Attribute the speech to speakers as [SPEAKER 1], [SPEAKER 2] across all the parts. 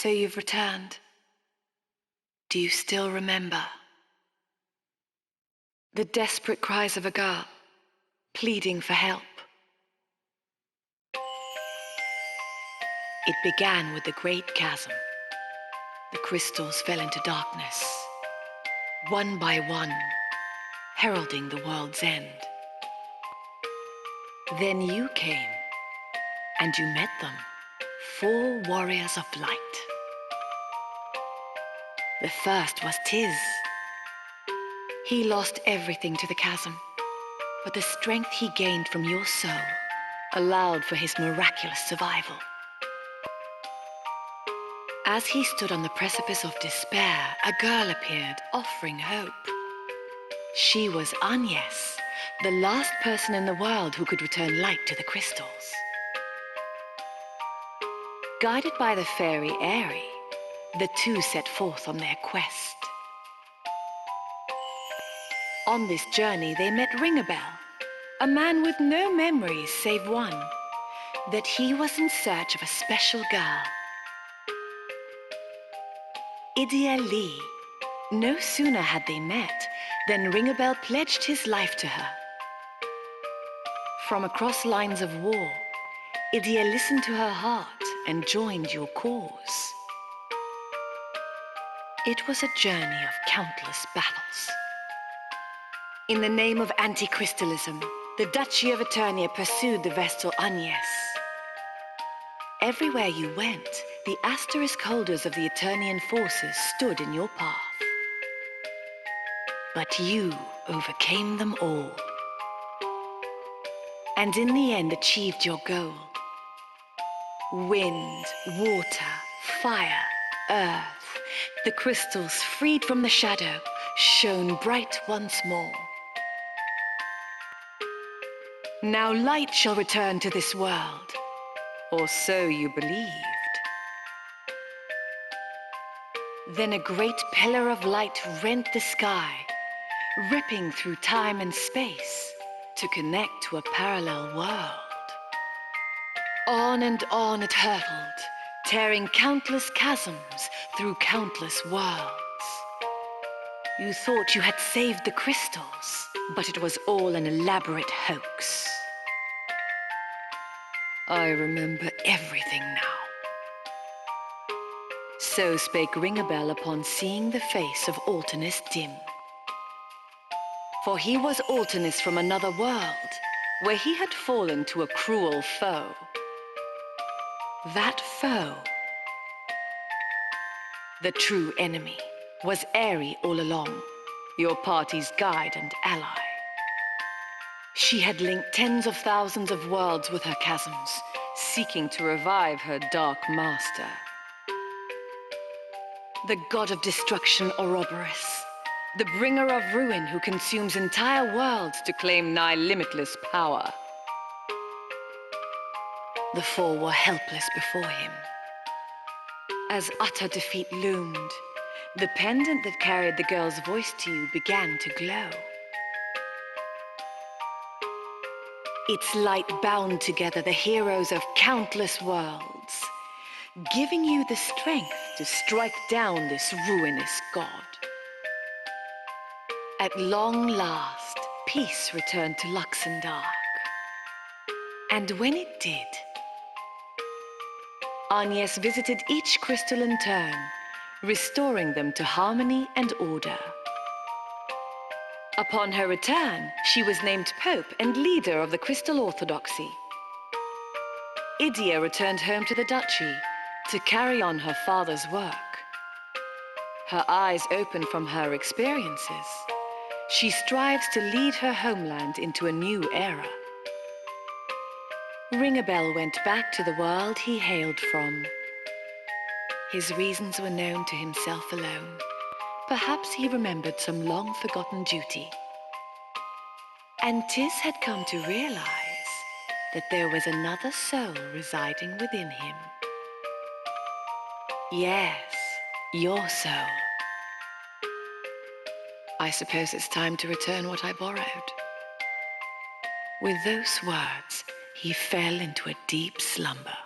[SPEAKER 1] So you've returned. Do you still remember? The desperate cries of a girl, pleading for help. It began with the great chasm. The crystals fell into darkness, one by one, heralding the world's end. Then you came, and you met them, 4 warriors of light. The first was Tiz. He lost everything to the chasm, but the strength he gained from your soul allowed for his miraculous survival. As he stood on the precipice of despair, a girl appeared, offering hope. She was Agnes, the last person in the world who could return light to the crystals. Guided by the fairy Airy, the two set forth on their quest. On this journey, they met Ringabel, a man with no memories save one, that he was in search of a special girl. ITA Lee. No sooner had they met than Ringabel pledged his life to her. From across lines of war, ITA listened to her heart and joined your cause. It was a journey of countless battles. In the name of anti-crystalism, the Duchy of Eternia pursued the Vestal Agnes. Everywhere you went, the asterisk holders of the Eternian forces stood in your path. But you overcame them all. And in the end achieved your goal. Wind, water, fire, earth, the crystals freed from the shadow, shone bright once more. Now light shall return to this world, or so you believed. Then a great pillar of light rent the sky, ripping through time and space to connect to a parallel world. On and on it hurtled, tearing countless chasms through countless worlds. You thought you had saved the crystals, but it was all an elaborate hoax. I remember everything now. So spake Ringabel upon seeing the face of Altanus dim. For he was Altanus from another world, where he had fallen to a cruel foe. That foe, the true enemy, was Airy all along, your party's guide and ally. She had linked tens of thousands of worlds with her chasms, seeking to revive her dark master. The god of destruction Ouroboros, the bringer of ruin who consumes entire worlds to claim nigh limitless power. The 4 were helpless before him. As utter defeat loomed, the pendant that carried the girl's voice to you began to glow. Its light bound together the heroes of countless worlds, giving you the strength to strike down this ruinous god. At long last, peace returned to Luxembourg. And when it did, Agnes visited each crystal in turn, restoring them to harmony and order. Upon her return, she was named Pope and leader of the Crystal Orthodoxy. Idia returned home to the Duchy to carry on her father's work. Her eyes open from her experiences, she strives to lead her homeland into a new era. Ringabel went back to the world he hailed from. His reasons were known to himself alone. Perhaps he remembered some long-forgotten duty. And Tiz had come to realize that there was another soul residing within him. Yes, your soul. I suppose it's time to return what I borrowed. With those words, he fell into a deep slumber.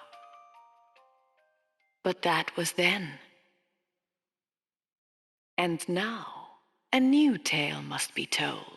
[SPEAKER 1] But that was then. And now, a new tale must be told.